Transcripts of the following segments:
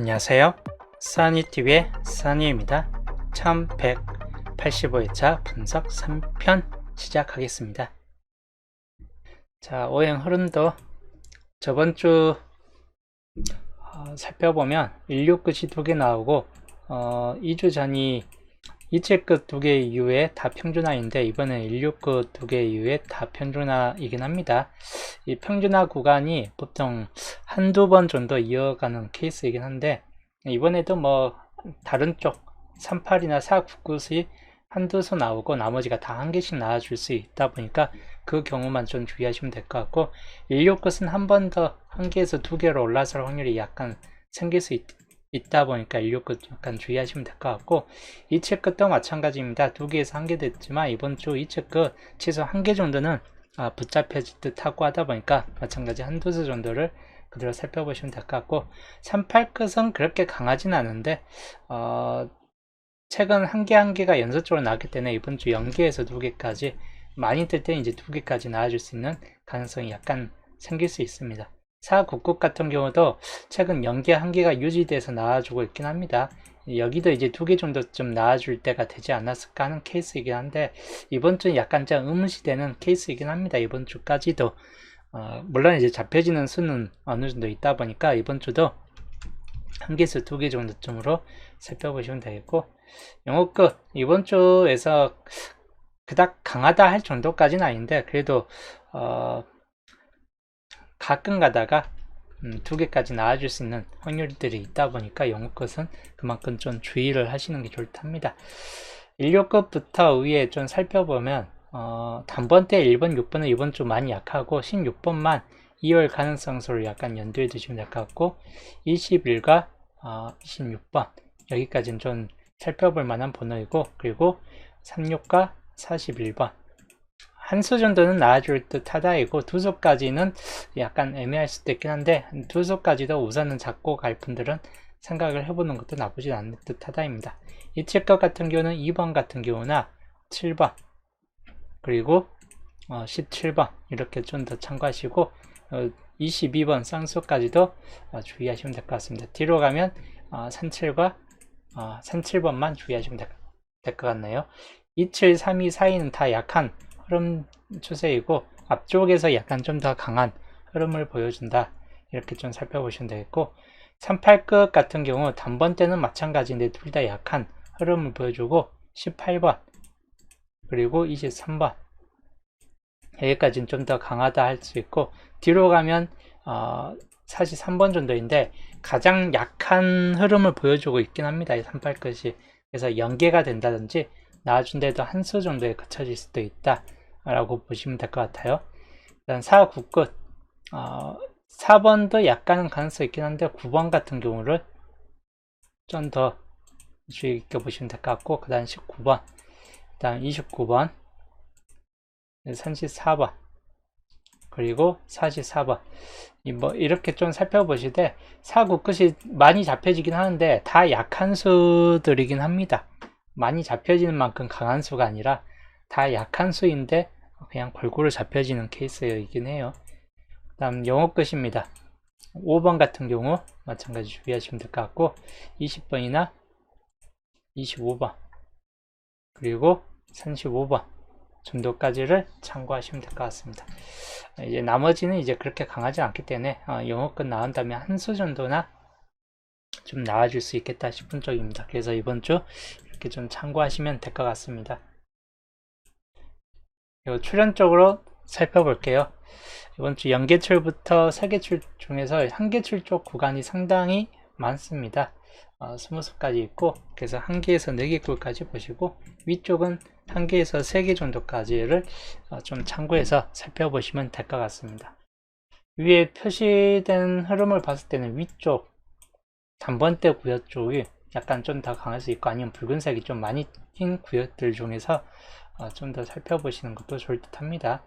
안녕하세요. 써니TV의 써니입니다. 1185회차 분석 3편 시작하겠습니다. 자, 오행 흐름도 저번주 살펴보면 16끝이 2개 나오고 2주 전이 이체끝 2개 이후에 다 평준화인데 이번엔 16끝 2개 이후에 다 평준화이긴 합니다. 이 평준화 구간이 보통 한두 번 정도 이어가는 케이스이긴 한데 이번에도 뭐 다른 쪽 38이나 49끝이 한두 수 나오고 나머지가 다 한 개씩 나와줄 수 있다 보니까 그 경우만 좀 주의하시면 될 것 같고 16끝은 한 번 더 한 개에서 2개로 올라설 확률이 약간 생길 수 있다 보니까 16끝 약간 주의하시면 될 것 같고 이체끝도 마찬가지입니다. 2개에서 1개 됐지만 이번 주 이체끝 최소 1개 정도는 붙잡혀질 듯 하고 하다 보니까 마찬가지 한두 수 정도를 그대로 살펴보시면 될 것 같고 38끝은 그렇게 강하진 않은데 최근 한 개가 연속적으로 나왔기 때문에 이번 주 연계에서 2개까지 많이 뜰 때 이제 2개까지 나와줄 수 있는 가능성이 약간 생길 수 있습니다. 499 같은 경우도 최근 연계 한 개가 유지돼서 나와주고 있긴 합니다. 여기도 이제 2개 정도 좀 나와줄 때가 되지 않았을까 하는 케이스이긴 한데 이번 주는 약간 좀 의문시되는 케이스이긴 합니다. 이번 주까지도 물론 이제 잡혀지는 수는 어느 정도 있다 보니까 이번 주도 한 개에서 2개 정도쯤으로 살펴보시면 되겠고 영어끝 이번 주에서 그닥 강하다 할 정도까지는 아닌데 그래도 가끔 가다가 2개까지 나와줄 수 있는 확률들이 있다 보니까 영어끝은 그만큼 좀 주의를 하시는 게 좋답니다. 16끝부터 위에 좀 살펴보면 단번대 1번, 6번은 이번 주 많이 약하고 16번만 2월 가능성수를 약간 연두에 두시면 될 것 같고 21과 26번 여기까지는 좀 살펴볼 만한 번호이고 그리고 36과 41번 한 수 정도는 나와줄 듯 하다이고 두 수까지는 약간 애매할 수도 있긴 한데 두 수까지도 우선은 잡고 갈 분들은 생각을 해보는 것도 나쁘지 않을 듯 하다입니다. 이칠것 같은 경우는 2번 같은 경우나 7번 그리고 17번 이렇게 좀 더 참고하시고 22번 쌍수까지도 주의하시면 될 것 같습니다. 뒤로 가면 37과 37번만 주의하시면 될 것 같네요. 27, 32 사이는 다 약한 흐름 추세이고 앞쪽에서 약간 좀 더 강한 흐름을 보여준다 이렇게 좀 살펴보시면 되겠고 38끝 같은 경우 단번대는 마찬가지인데 둘 다 약한 흐름을 보여주고 18번 그리고 23번 여기까지는 좀 더 강하다 할 수 있고 뒤로 가면 43번 정도인데 가장 약한 흐름을 보여주고 있긴 합니다. 이 38끝이 그래서 연계가 된다든지 나와준 데도 한 수 정도에 그쳐질 수도 있다 라고 보시면 될 것 같아요. 일단 4, 9끝 4번도 약간은 가능성이 있긴 한데 9번 같은 경우를 좀 더 주의 깊게 보시면 될 것 같고 그 다음 19번 그 다음 29번 34번 그리고 44번 뭐 이렇게 좀 살펴보시되 4, 9끝이 많이 잡혀지긴 하는데 다 약한 수들이긴 합니다. 많이 잡혀지는 만큼 강한 수가 아니라 다 약한 수인데 그냥 골고루 잡혀지는 케이스이긴 해요. 그 다음 영어 끝입니다. 5번 같은 경우 마찬가지 주의하시면 될 것 같고 20번이나 25번 그리고 35번 정도까지를 참고하시면 될 것 같습니다. 이제 나머지는 이제 그렇게 강하지 않기 때문에 영어 끝 나온다면 한 수 정도나 좀 나와줄 수 있겠다 싶은 쪽입니다. 그래서 이번 주 이렇게 좀 참고하시면 될 것 같습니다. 출연적으로 살펴볼게요. 이번 주 연계출부터 3개출 중에서 한계출 쪽 구간이 상당히 많습니다. 20수까지 있고 그래서 1개에서 4개 꼴까지 보시고 위쪽은 1개에서 3개 정도까지를 좀 참고해서 살펴보시면 될 것 같습니다. 위에 표시된 흐름을 봤을 때는 위쪽 단번대 구역 쪽이 약간 좀 더 강할 수 있고 아니면 붉은색이 좀 많이 낀 구역들 중에서 좀 더 살펴보시는 것도 좋을 듯 합니다.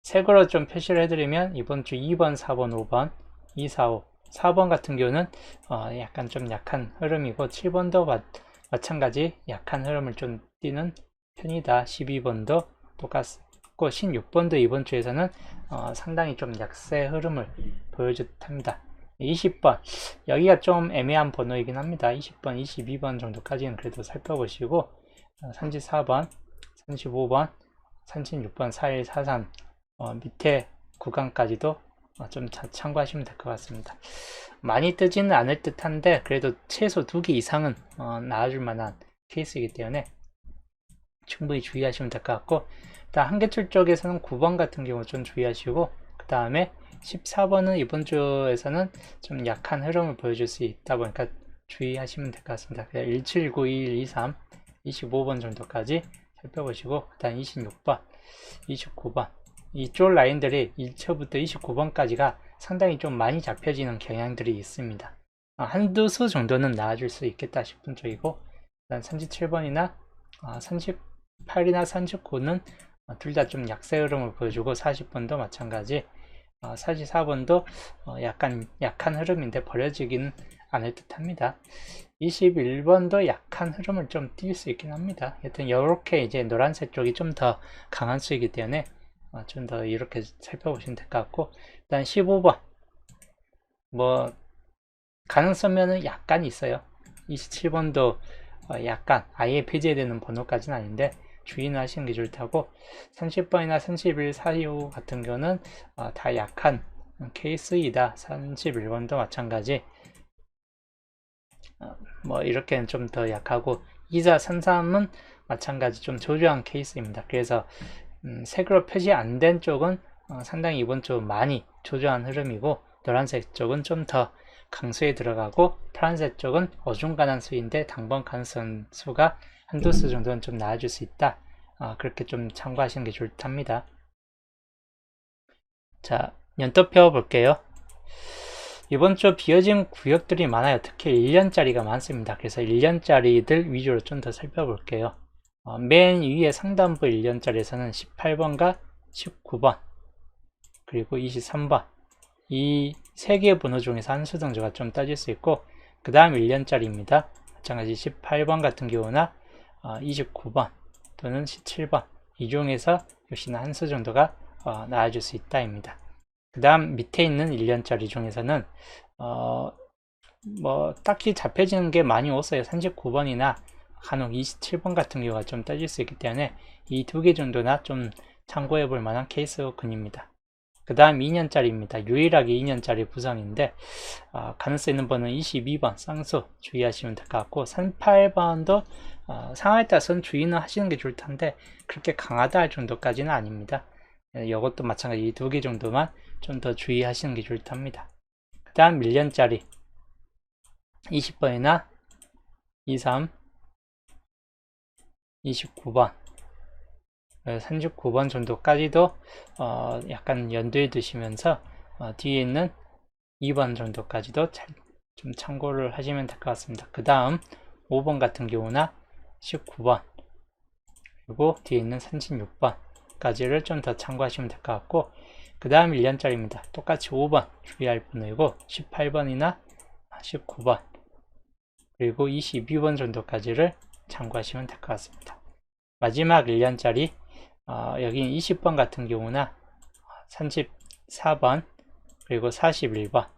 색으로 좀 표시를 해드리면 이번 주 2번, 4번, 5번, 2, 4, 5, 4번 같은 경우는 약간 좀 약한 흐름이고 7번도 마찬가지 약한 흐름을 좀 띄는 편이다. 12번도 똑같고 16번도 이번 주에서는 상당히 좀 약세 흐름을 보여줄 듯 합니다. 20번 여기가 좀 애매한 번호이긴 합니다. 20번, 22번 정도까지는 그래도 살펴보시고 34번, 35번, 36번, 41, 43 밑에 구간까지도 좀 참고하시면 될 것 같습니다. 많이 뜨지는 않을 듯한데 그래도 최소 2개 이상은 나와줄 만한 케이스이기 때문에 충분히 주의하시면 될 것 같고, 일단 한계출 쪽에서는 9번 같은 경우 좀 주의하시고, 그 다음에 14번은 이번 주에서는 좀 약한 흐름을 보여줄 수 있다 보니까 주의하시면 될 것 같습니다. 1791, 23, 25번 정도까지 살펴보시고, 그 다음 26번, 29번 이쪽 라인들이 1초부터 29번까지가 상당히 좀 많이 잡혀지는 경향들이 있습니다. 한두 수 정도는 나와줄 수 있겠다 싶은 쪽이고, 그다음 37번이나 38이나 39는 둘 다 좀 약세 흐름을 보여주고, 40번도 마찬가지, 44번도 약간 약한 흐름인데 버려지기는 않을 듯 합니다. 21번도 약한 흐름을 좀 띌 수 있긴 합니다. 하여튼 이렇게 이제 노란색 쪽이 좀 더 강한 수이기 때문에 좀 더 이렇게 살펴보시면 될 것 같고, 일단 15번 뭐 가능성면은 약간 있어요. 27번도 약간 아예 폐지되는 번호까지는 아닌데 주의는 하시는 게 좋다고, 30번이나 31, 45 같은 경우는 다 약한 케이스이다. 31번도 마찬가지, 뭐 이렇게는 좀 더 약하고, 24, 33은 마찬가지 좀 조조한 케이스입니다. 그래서 색으로 표시 안 된 쪽은 상당히 이번 주 많이 조조한 흐름이고, 노란색 쪽은 좀 더 강수에 들어가고, 파란색 쪽은 어중간한 수인데 당번 가능성 수가 한두 수 정도는 좀 나아질 수 있다. 그렇게 좀 참고하시는 게 좋답니다. 자, 연도표 볼게요. 이번 주 비어진 구역들이 많아요. 특히 1년짜리가 많습니다. 그래서 1년짜리들 위주로 좀 더 살펴볼게요. 맨 위에 상단부 1년짜리에서는 18번과 19번 그리고 23번 이 세 개의 번호 중에서 한 수 정도가 좀 따질 수 있고, 그 다음 1년짜리입니다. 마찬가지 18번 같은 경우나 29번 또는 17번 이 중에서 역시나 한 수 정도가 나와줄 수 있다입니다. 그 다음 밑에 있는 1년짜리 중에서는 뭐 딱히 잡혀지는 게 많이 없어요. 39번이나 간혹 27번 같은 경우가 좀 따질 수 있기 때문에 이 두 개 정도나 좀 참고해 볼 만한 케이스군입니다. 그 다음 2년짜리입니다. 유일하게 2년짜리 구성인데 가능성 있는 번호는 22번 쌍수 주의하시면 될 것 같고, 38번도 상황에 따라서는 주의는 하시는 게 좋을 텐데 그렇게 강하다 할 정도까지는 아닙니다. 이것도 마찬가지 이 두 개 정도만 좀 더 주의하시는 게 좋을 듯합니다. 그 다음 1년짜리 20번이나 23, 29번 39번 정도까지도 약간 연두에 두시면서 뒤에 있는 2번 정도까지도 좀 참고를 하시면 될 것 같습니다. 그 다음 5번 같은 경우나 19번 그리고 뒤에 있는 36번 까지를 좀 더 참고하시면 될 것 같고, 그 다음 1년짜리입니다. 똑같이 5번 주의할 번호이고, 18번이나 19번 그리고 22번 정도까지를 참고하시면 될 것 같습니다. 마지막 1년짜리 여기 20번 같은 경우나 34번 그리고 41번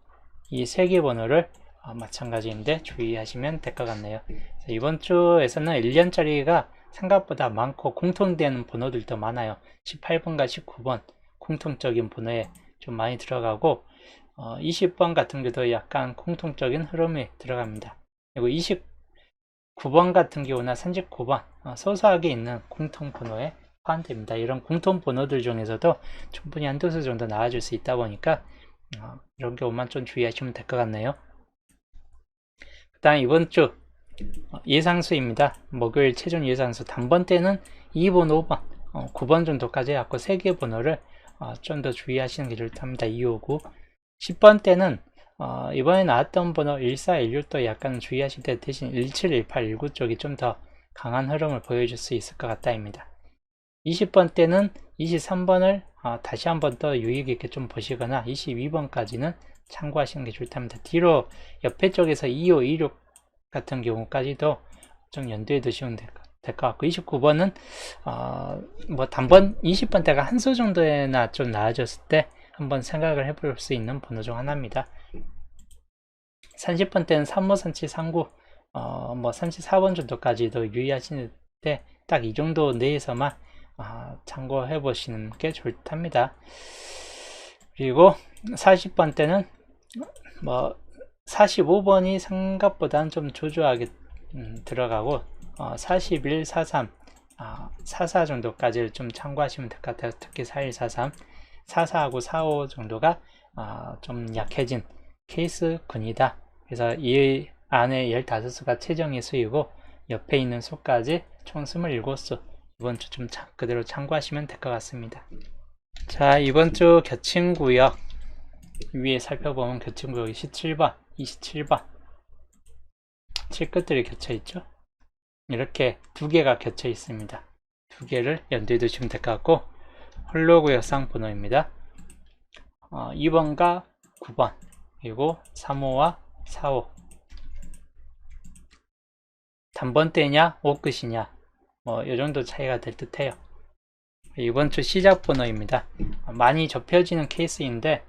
이 세 개 번호를 마찬가지인데 주의하시면 될 것 같네요. 이번 주에서는 1년짜리가 생각보다 많고 공통되는 번호들도 많아요. 18번과 19번 공통적인 번호에 좀 많이 들어가고, 20번 같은 경우도 약간 공통적인 흐름에 들어갑니다. 그리고 29번 같은 경우나 39번 소소하게 있는 공통 번호에 포함됩니다. 이런 공통 번호들 중에서도 충분히 한두 수 정도 나와줄 수 있다 보니까 이런 경우만 좀 주의하시면 될 것 같네요. 그 다음 이번 주 예상수입니다. 목요일 최종 예상수 단번 때는 2번, 5번, 9번 정도까지 해갖고 3개 번호를 좀 더 주의하시는 게 좋답니다. 2, 5, 9. 10번 때는 이번에 나왔던 번호 14, 16도 약간 주의하실 때 대신 17, 18, 19 쪽이 좀 더 강한 흐름을 보여줄 수 있을 것 같다입니다. 20번 때는 23번을 다시 한번 더 유의 깊게 좀 보시거나 22번까지는 참고하시는 게 좋답니다. 뒤로 옆에 쪽에서 25, 26 같은 경우까지도 좀 연두에 두시면 될 것 같고, 29번은 뭐 단번 20번 대가 한 수 정도나 좀 나아졌을 때 한번 생각을 해볼 수 있는 번호 중 하나입니다. 30번 때는 3호, 37, 39, 뭐 34번 정도까지도 유의하시는데 딱 이 정도 내에서만 참고해 보시는 게 좋답니다. 그리고 40번 때는 뭐 45번이 생각보다는 좀 조조하게 들어가고 41, 43, 44 정도까지를 좀 참고하시면 될 것 같아요. 특히 41, 43, 44하고 45 정도가 좀 약해진 케이스군이다. 그래서 이 안에 15수가 최정의 수이고 옆에 있는 수까지 총 27수. 이번 주 좀 그대로 참고하시면 될 것 같습니다. 자, 이번 주 겨친구역 위에 살펴보면 겨친구역이 17번, 27번 7끝들이 겹쳐 있죠. 이렇게 두 개가 겹쳐 있습니다. 두 개를 연두에 두시면 될 것 같고, 홀로구역상 번호입니다. 2번과 9번, 그리고 3호와 4호. 단번대냐, 5끝이냐, 뭐, 이 정도 차이가 될 듯 해요. 이번 주 시작 번호입니다. 많이 접혀지는 케이스인데,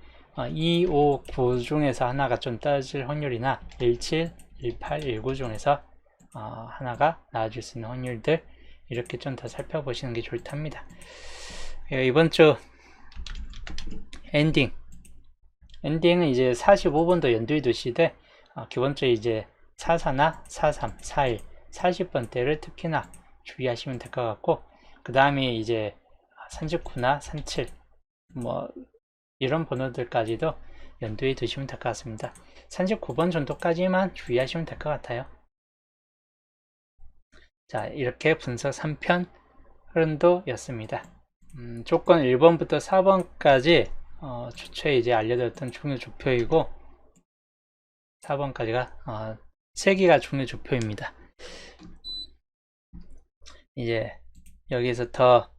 2, 5, 9 중에서 하나가 좀 떨어질 확률이나 17, 18, 19 중에서 하나가 나와줄 수 있는 확률들 이렇게 좀 더 살펴보시는 게 좋답니다. 이번 주 엔딩은 이제 45번도 연두에 두시되 기본적으로 이제 44나 43, 41, 40번대를 특히나 주의하시면 될 것 같고, 그 다음에 이제 39나 37 뭐 이런 번호들까지도 연두에 두시면 될 것 같습니다. 39번 정도까지만 주의하시면 될 것 같아요. 자, 이렇게 분석 3편 흐름도였습니다. 조건 1번부터 4번까지 주초에 이제 알려드렸던 중요 조표이고, 4번까지가 3개가 중요 조표입니다. 이제 여기서 더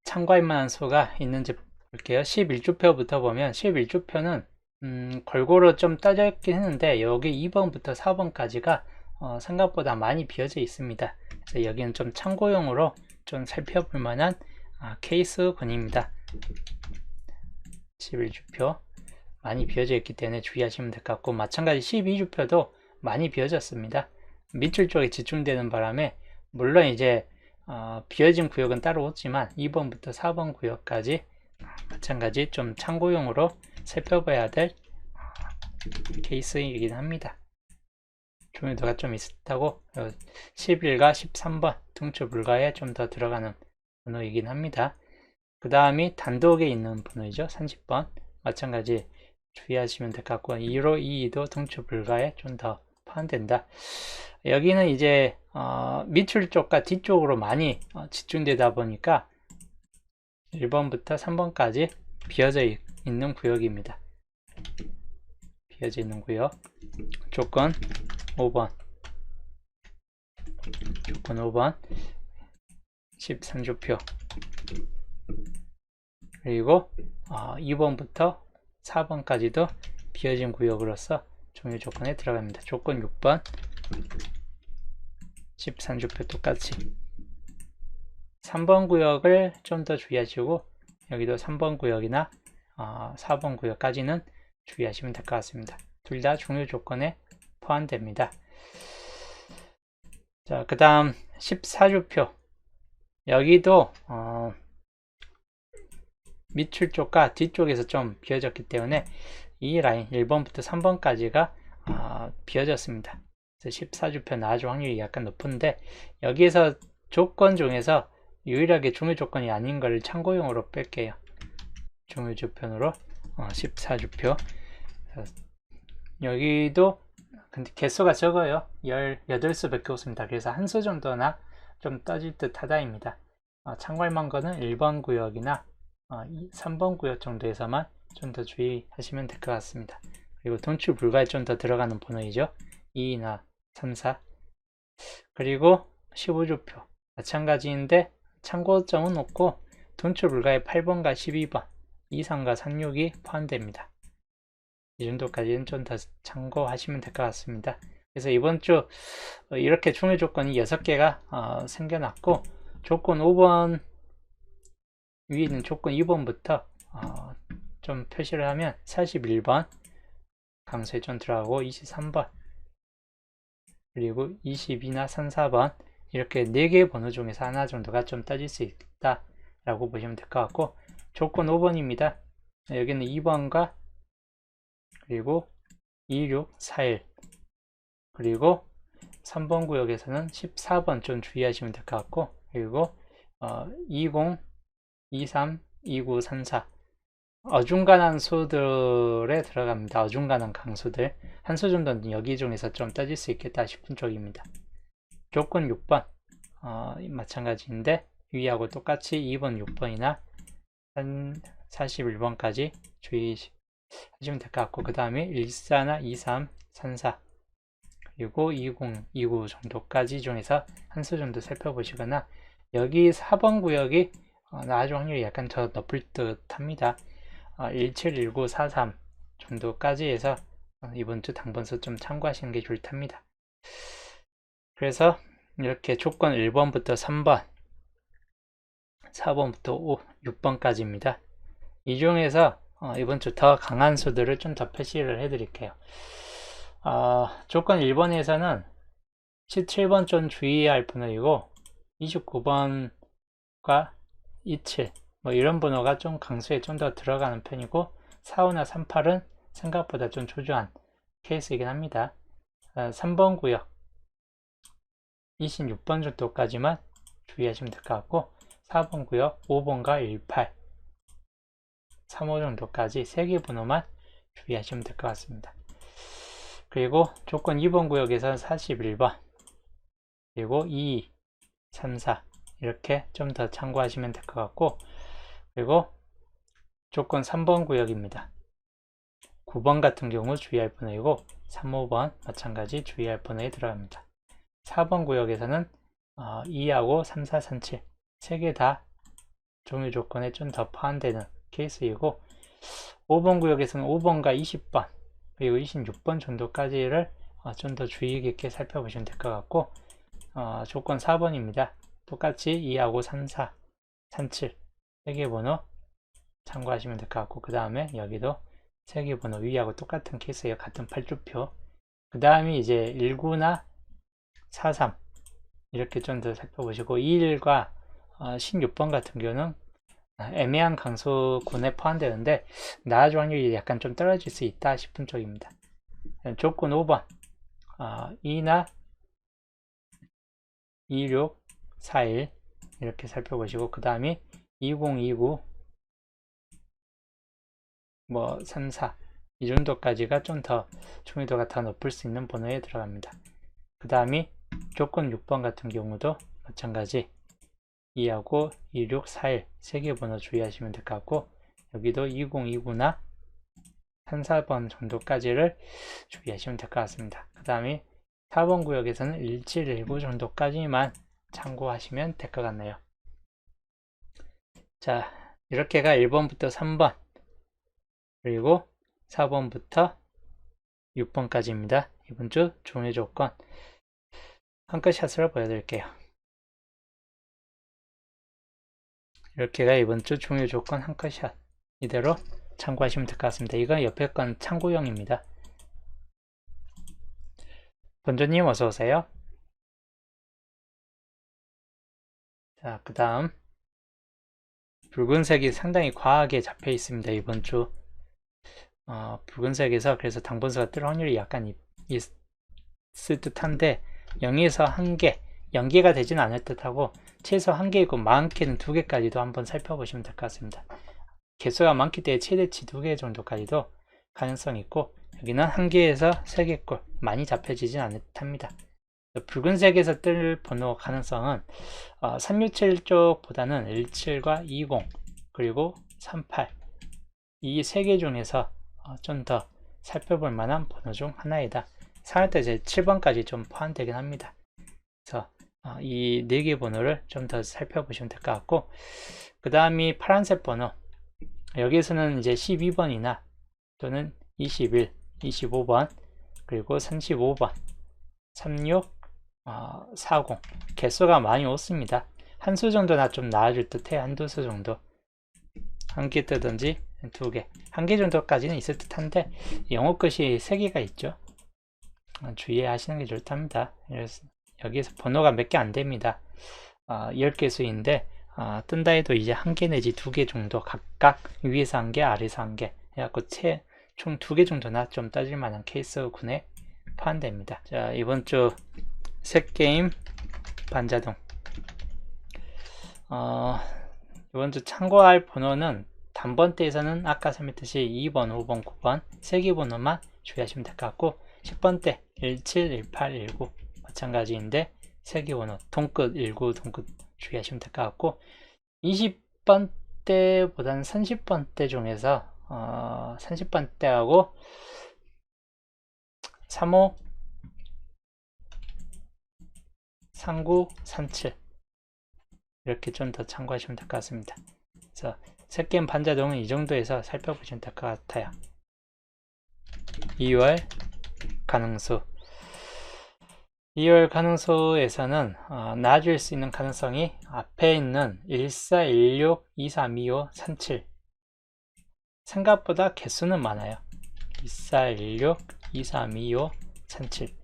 참고할 만한 수가 있는지 볼게요. 11주표부터 보면 11주표는 골고루 좀 따졌긴 했는데 여기 2번부터 4번까지가 생각보다 많이 비어져 있습니다. 그래서 여기는 좀 참고용으로 좀 살펴볼 만한 케이스군입니다. 11주표 많이 비어져 있기 때문에 주의하시면 될 것 같고, 마찬가지 12주표도 많이 비어졌습니다. 밑줄 쪽에 집중되는 바람에 물론 이제 비어진 구역은 따로 없지만 2번부터 4번 구역까지 마찬가지 좀 참고용으로 살펴봐야 될 케이스이긴 합니다. 중요도가 좀 있다고 11과 13번 등초 불가에 좀 더 들어가는 번호이긴 합니다. 그 다음이 단독에 있는 번호이죠. 30번 마찬가지 주의하시면 될 것 같고, 2로 2도 등초 불가에 좀 더 포함된다. 여기는 이제 밑줄 쪽과 뒤쪽으로 많이 집중되다 보니까 1번부터 3번까지 비어져 있는 구역입니다. 비어져 있는 구역. 조건 5번 13조표, 그리고 2번부터 4번까지도 비어진 구역으로서 종료 조건에 들어갑니다. 조건 6번 13조표 똑같이 3번 구역을 좀 더 주의하시고, 여기도 3번 구역이나 4번 구역까지는 주의하시면 될 것 같습니다. 둘 다 종료 조건에 포함됩니다. 자, 그 다음 14주표 여기도 밑줄 쪽과 뒤쪽에서 좀 비어졌기 때문에 이 라인 1번부터 3번까지가 비어졌습니다. 그래서 14주표 나와줄 확률이 약간 높은데, 여기에서 조건 중에서 유일하게 중요 조건이 아닌 것을 참고용으로 뺄게요. 중요 조건으로 14주표. 여기도 근데 개수가 적어요. 18수밖에 없습니다. 그래서 한 수 정도나 좀 떠질 듯 하다입니다. 참고할 만한 거는 1번 구역이나 3번 구역 정도에서만 좀 더 주의하시면 될 것 같습니다. 그리고 돈출 불가에 좀 더 들어가는 번호이죠. 2나 3, 4. 그리고 15주표 마찬가지인데 참고점은 없고 돈출 불가에 8번과 12번, 23과 36이 포함됩니다. 이 정도까지는 좀 더 참고하시면 될 것 같습니다. 그래서 이번 주 이렇게 중요 조건이 6개가 생겨났고, 조건 5번 위에 있는 조건 2번부터 좀 표시를 하면 41번, 강수에 좀 들어가고 23번 그리고 22나 3, 4번 이렇게 4개의 번호 중에서 하나 정도가 좀 따질 수 있다 라고 보시면 될 것 같고 조건 5번입니다. 여기는 2번과 그리고 26, 41 그리고 3번 구역에서는 14번 좀 주의하시면 될 것 같고 그리고 20, 23, 29, 34 어중간한 수들에 들어갑니다. 어중간한 강수들 한 수 정도는 여기 중에서 좀 따질 수 있겠다 싶은 쪽입니다. 조건 6번 마찬가지인데 위하고 똑같이 2번, 6번이나 한 41번까지 주의하시면 될 것 같고 그 다음에 14나 23, 34 그리고 20, 29 정도까지 중에서 한 수 정도 살펴보시거나 여기 4번 구역이 나아질 확률이 약간 더 높을 듯 합니다. 17, 19, 43 정도까지 해서 이번 주 당번수 좀 참고하시는 게 좋을 듯합니다. 그래서 이렇게 조건 1번부터 3번 4번부터 6번까지입니다. 이 중에서 이번 주 더 강한 수들을 좀 더 표시를 해 드릴게요. 조건 1번에서는 17번 좀 주의할 번호이고 29번과 27 뭐 이런 번호가 좀 강수에 좀 더 들어가는 편이고 45나 38은 생각보다 좀 조조한 케이스이긴 합니다. 3번 구역 26번 정도까지만 주의하시면 될 것 같고 4번 구역 5번과 18 35 정도까지 3개 번호만 주의하시면 될 것 같습니다. 그리고 조건 2번 구역에서는 41번 그리고 2, 3, 4 이렇게 좀 더 참고하시면 될 것 같고 그리고 조건 3번 구역입니다. 9번 같은 경우 주의할 번호이고 3, 5번 마찬가지 주의할 번호에 들어갑니다. 4번 구역에서는 2하고 3, 4, 3, 7 3개 다 종유 조건에 좀 더 포함되는 케이스이고 5번 구역에서는 5번과 20번 그리고 26번 정도까지를 좀 더 주의 깊게 살펴보시면 될 것 같고 조건 4번입니다. 똑같이 2하고 3, 4, 3, 7 3개 번호 참고하시면 될 것 같고 그 다음에 여기도 3개 번호 위하고 똑같은 케이스예요. 같은 8주표 그 다음에 이제 19나 43 이렇게 좀 더 살펴보시고 21과 16번 같은 경우는 애매한 강수군에 포함되는데 나아질 확률이 약간 좀 떨어질 수 있다 싶은 쪽입니다. 조건 5번 2나 26, 41 이렇게 살펴보시고 그 다음에 20, 29 뭐 3, 4 이 정도까지가 좀 더 중요도가 더 높을 수 있는 번호에 들어갑니다. 그 다음에 조건 6번 같은 경우도 마찬가지 2하고 26, 41 3개 번호 주의하시면 될 것 같고 여기도 20, 29나 3, 4번 정도까지를 주의하시면 될 것 같습니다. 그 다음에 4번 구역에서는 17, 19 정도까지만 참고하시면 될 것 같네요. 자, 이렇게가 1번부터 3번 그리고 4번부터 6번까지입니다. 이번 주 종료 조건 한컷샷으로 보여드릴게요. 이렇게가 이번 주 종료 조건 한컷샷 이대로 참고하시면 될 것 같습니다. 이건 옆에 건 참고용입니다. 본조님 어서오세요. 자, 그 다음 붉은색이 상당히 과하게 잡혀 있습니다. 이번 주 붉은색에서 그래서 당분수가 뜰 확률이 약간 있을 듯한데 0에서 1개 연계가 되진 않을 듯하고 최소 1개이고 많게는 2개까지도 한번 살펴보시면 될 것 같습니다. 개수가 많기 때문에 최대치 2개 정도까지도 가능성이 있고 여기는 1개에서 3개꼴 많이 잡혀지진 않을 듯합니다. 붉은색에서 뜰 번호 가능성은 367 쪽보다는 17과 20 그리고 38 이 3개 중에서 좀 더 살펴볼 만한 번호 중 하나이다. 상할 때 이제 7번까지 좀 포함되긴 합니다. 그래서 이 4개 번호를 좀 더 살펴보시면 될 것 같고 그 다음이 파란색 번호 여기서는 이제 12번이나 또는 21, 25번 그리고 35번 36, 40 개수가 많이 없습니다. 한 수 정도나 좀 나아질 듯해. 한두 수 정도 한 개 뜨든지 2개, 1개 정도까지는 있을 듯한데 영어 끝이 3개가 있죠. 주의하시는 게 좋답니다. 그래서 여기에서 번호가 몇 개 안 됩니다. 10개 수인데 뜬다 해도 이제 1개 내지 2개 정도 각각 위에서 1개, 아래에서 1개 해갖고 총 2개 정도나 좀 따질 만한 케이스군에 포함됩니다. 자, 이번 주 새 게임 반자동. 이번 주 참고할 번호는 단번대에서는 아까 설명했듯이 2번, 5번, 9번 3개 번호만 주의하시면 될 것 같고 10번대 17, 18, 19 마찬가지인데 3개 번호 동끝 19, 동끝 주의하시면 될 것 같고 20번대보다는 30번대 중에서 30번대하고 35, 39, 37 이렇게 좀 더 참고하시면 될 것 같습니다. 그래서 새게임 반자동은 이 정도에서 살펴보시면 될 것 같아요. 2월 가능수. 2월 가능수에서는 나아질 수 있는 가능성이 앞에 있는 14, 16, 23, 25, 37 생각보다 개수는 많아요. 14, 16, 23, 25, 37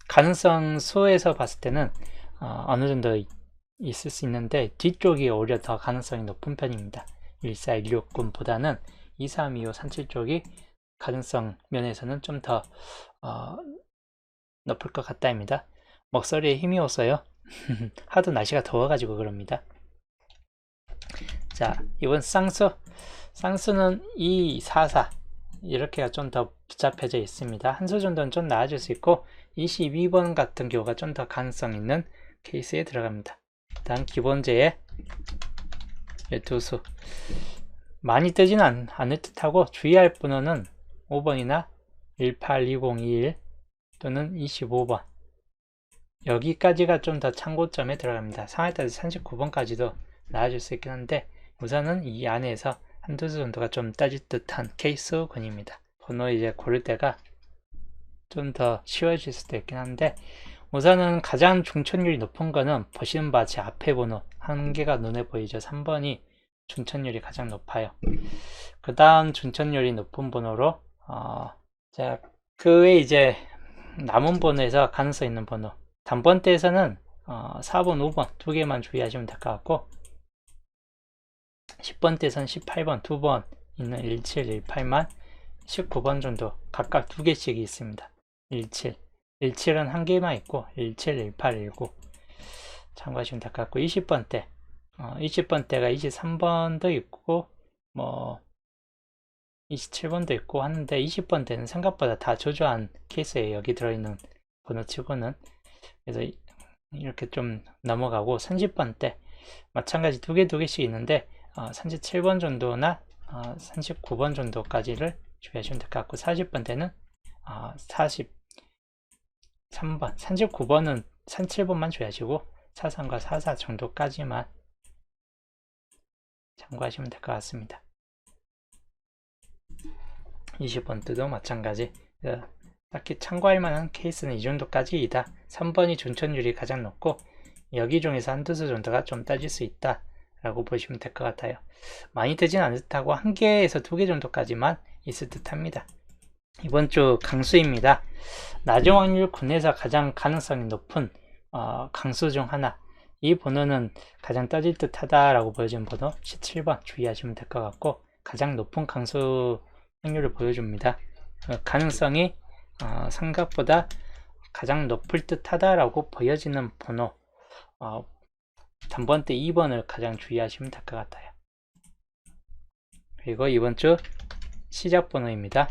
가능성 수에서 봤을 때는 어느 정도 있을 수 있는데 뒤쪽이 오히려 더 가능성이 높은 편입니다. 14, 16군보다는 23, 25, 37 쪽이 가능성 면에서는 좀 더 높을 것 같다입니다. 목소리에 힘이 없어요. 하도 날씨가 더워가지고 그럽니다. 자, 이번 쌍수. 쌍수는 2, 4, 4 이렇게가 좀 더 복잡해져 있습니다. 한 수 정도는 좀 나아질 수 있고 22번 같은 경우가 좀 더 가능성 있는 케이스에 들어갑니다. 일단 기본제에 12수 많이 뜨지는 않을 듯하고 주의할 번호는 5번이나 182021 또는 25번 여기까지가 좀 더 참고점에 들어갑니다. 상하에 따라서 39번까지도 나아질 수 있긴 한데 우선은 이 안에서 한두 수 정도가 좀 따질 듯한 케이스군입니다. 번호 이제 고를 때가 좀 더 쉬워질 수도 있긴 한데 우선은 가장 중천율이 높은 거는 보시는 바와 제 앞에 번호 한 개가 눈에 보이죠. 3번이 중천율이 가장 높아요. 그 다음 중천율이 높은 번호로 자, 그 외에 이제 남은 번호에서 가능성 있는 번호 단번대에서는 4번, 5번 두 개만 주의하시면 될 것 같고 10번대에서는 18번 두 번 있는 17, 18만 19번 정도 각각 두 개씩이 있습니다. 17, 17은 한 개만 있고 17, 18, 19 참고하시면 될 것 같고 20번대 20번대가 23번도 있고 뭐 27번도 있고 하는데 20번대는 생각보다 다 조조한 케이스에 여기 들어있는 번호 치고는 그래서 이렇게 좀 넘어가고 30번대 마찬가지 두 개씩 있는데 37번 정도나 39번 정도까지를 주의하시면 될 것 같고 40번대는 43번 39번은 37번만 주의하시고 43과 44 정도까지만 참고하시면 될 것 같습니다. 20번대도 마찬가지 딱히 참고할 만한 케이스는 이 정도까지이다. 3번이 중천율이 가장 높고 여기 중에서 한두 수 정도가 좀 따질 수 있다 라고 보시면 될 것 같아요. 많이 뜨진 않을 듯하고 한 개에서 두 개 정도까지만 있을 듯 합니다. 이번 주 강수입니다. 낮은 확률 군에서 가장 가능성이 높은 강수 중 하나 이 번호는 가장 따질 듯 하다라고 보여지는 번호 17번 주의하시면 될 것 같고 가장 높은 강수 확률을 보여줍니다. 가능성이 생각보다 가장 높을 듯 하다라고 보여지는 번호 단번대 2번을 가장 주의하시면 될 것 같아요. 그리고 이번 주 시작 번호입니다.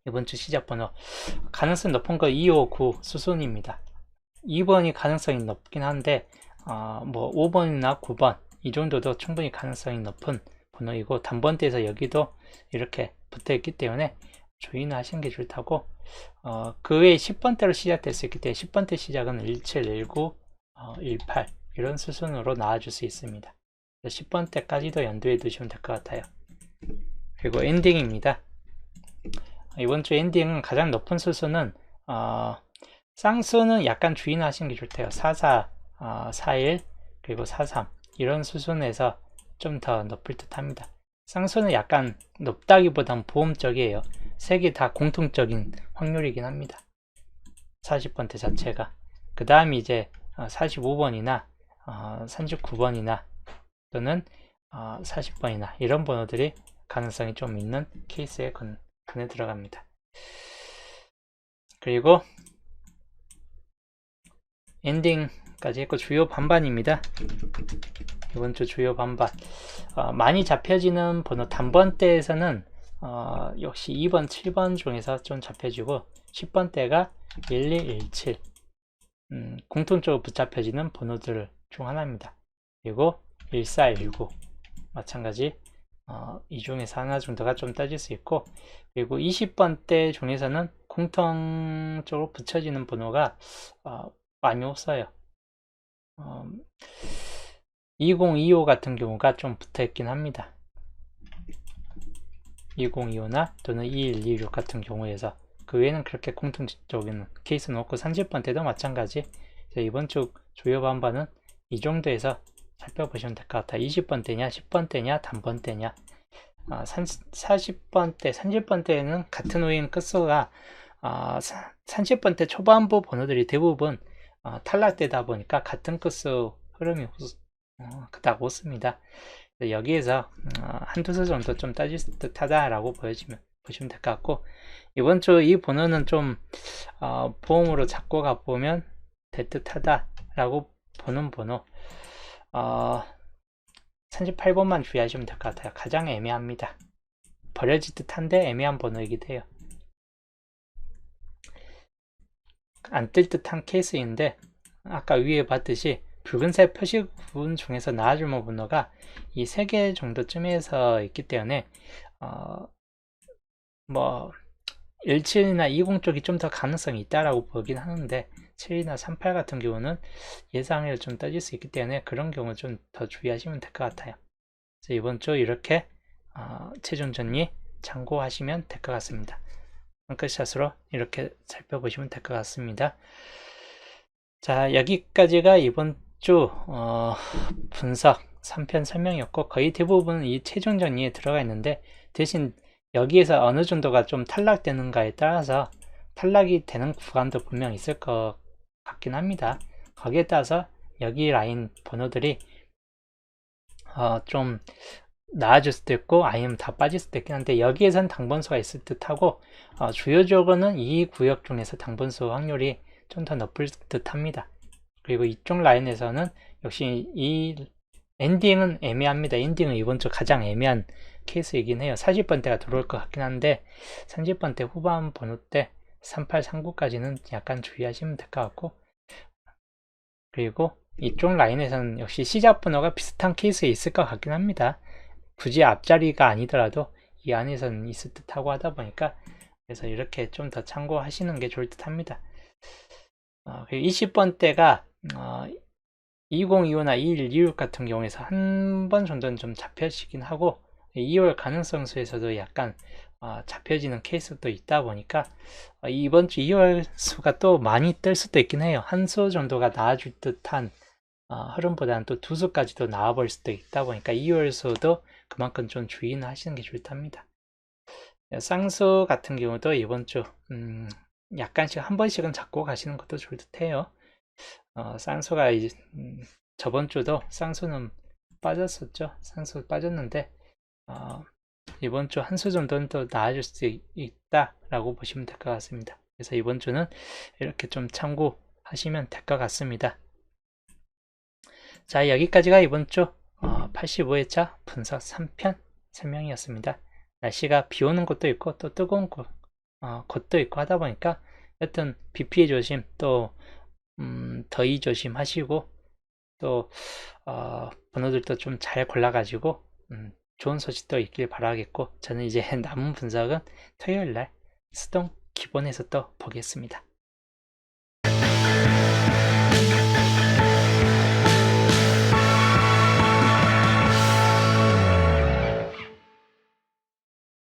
이번 주 시작 번호 가능성 높은 거 259 수순입니다. 2번이 가능성이 높긴 한데 뭐 5번이나 9번 이 정도도 충분히 가능성이 높은 번호이고 단번대에서 여기도 이렇게 붙어 있기 때문에 주의는 하시는 게 좋다고 그 외에 10번대로 시작될 수 있기 때문에 10번대 시작은 17, 19, 18 이런 수순으로 나와줄 수 있습니다. 10번대까지도 염두에 두시면 될 것 같아요. 그리고 엔딩입니다. 이번 주 엔딩은 가장 높은 수순은 쌍수는 약간 주의는 하시는 게 좋대요. 44, 41 그리고 43 이런 수순에서 좀 더 높을 듯 합니다. 쌍수는 약간 높다기보단 보험적이에요. 세 개 다 공통적인 확률이긴 합니다. 40번대 자체가. 그 다음 이제 45번이나 39번이나 또는 40번이나 이런 번호들이 가능성이 좀 있는 케이스에 근에 들어갑니다. 그리고 엔딩까지 했고 주요 반반입니다. 이번 주 주요 반반. 많이 잡혀지는 번호 단번대에서는 역시 2번, 7번 중에서 좀 잡혀지고 10번대가 1117 공통적으로 붙잡혀지는 번호들 중 하나입니다. 그리고 1419 마찬가지 이 중에서 하나 정도가 좀 따질 수 있고, 그리고 20번대 중에서는 공통적으로 붙여지는 번호가 많이 없어요. 2025 같은 경우가 좀 붙어 있긴 합니다. 2025나 또는 2126 같은 경우에서 그 외에는 그렇게 공통적인 케이스는 없고 30번대도 마찬가지. 이번 주 주요 반반은 이 정도에서 살펴보시면 될 것 같아요. 20번대냐 10번대냐 단번대냐. 40번대 30번대에는 같은 우인 끝수가 30번대 초반부 번호들이 대부분 탈락되다 보니까 같은 끝수 흐름이 그닥 없습니다. 여기에서 한두 수 정도 좀 따질 듯 하다라고 보시면 될 것 같고, 이번 주 이 번호는 좀 보험으로 잡고 가보면 될 듯 하다라고 보는 번호 38번만 주의하시면 될 것 같아요. 가장 애매합니다. 버려질 듯한데 애매한 번호이기도 해요. 안 뜰 듯한 케이스인데 아까 위에 봤듯이 붉은색 표시 부분 중에서 나와줄 번호가 이 3개 정도쯤에서 있기 때문에 뭐 17이나 20 쪽이 좀 더 가능성이 있다라고 보긴 하는데 7이나 38 같은 경우는 예상을 좀 따질 수 있기 때문에 그런 경우 좀 더 주의하시면 될 것 같아요. 그래서 이번 주 이렇게 최종 정리 참고하시면 될 것 같습니다. 엉클샷으로 이렇게 살펴보시면 될 것 같습니다. 자, 여기까지가 이번 주 분석 3편 설명이었고, 거의 대부분 이 최종 정리에 들어가 있는데, 대신 여기에서 어느 정도가 좀 탈락되는가에 따라서 탈락이 되는 구간도 분명 있을 것 같긴 합니다. 거기에 따라서 여기 라인 번호들이 좀 나아질 수도 있고 아니면 다 빠질 수도 있긴 한데, 여기에선 당번수가 있을 듯 하고 주요적으로는 이 구역 중에서 당번수 확률이 좀 더 높을 듯 합니다. 그리고 이쪽 라인에서는 역시 이 엔딩은 애매합니다. 엔딩은 이번 주 가장 애매한 케이스이긴 해요. 40번대가 들어올 것 같긴 한데 30번대 후반 번호 때 38, 39까지는 약간 주의하시면 될 것 같고, 그리고 이쪽 라인에서는 역시 시작 번호가 비슷한 케이스에 있을 것 같긴 합니다. 굳이 앞자리가 아니더라도 이 안에서는 있을 듯하고 하다 보니까, 그래서 이렇게 좀 더 참고하시는 게 좋을 듯 합니다. 그리고 20번대가 2025나 2126 같은 경우에서 한 번 정도는 좀 잡혀지긴 하고 2월 가능성 수에서도 약간 잡혀지는 케이스도 있다 보니까 이번 주 2월 수가 또 많이 뜰 수도 있긴 해요. 한 수 정도가 나와줄 듯한 흐름보다는 또 두 수까지도 나와볼 수도 있다 보니까 2월 수도 그만큼 좀 주의는 하시는 게 좋을 듯합니다. 쌍수 같은 경우도 이번 주 약간씩 한 번씩은 잡고 가시는 것도 좋을 듯해요. 쌍수가 이제 저번 주도 쌍수는 빠졌었죠. 쌍수 빠졌는데 이번 주 한 수 정도는 또 나아질 수 있다라고 보시면 될 것 같습니다. 그래서 이번 주는 이렇게 좀 참고하시면 될 것 같습니다. 자, 여기까지가 이번 주 85회차 분석 3편 설명이었습니다. 날씨가 비 오는 곳도 있고 또 뜨거운 곳도 있고 하다 보니까 여튼 비 피해 조심, 또 더위 조심하시고, 또 번호들도 좀 잘 골라가지고 좋은 소식도 있길 바라겠고, 저는 이제 남은 분석은 토요일날 수동 기본에서 또 보겠습니다.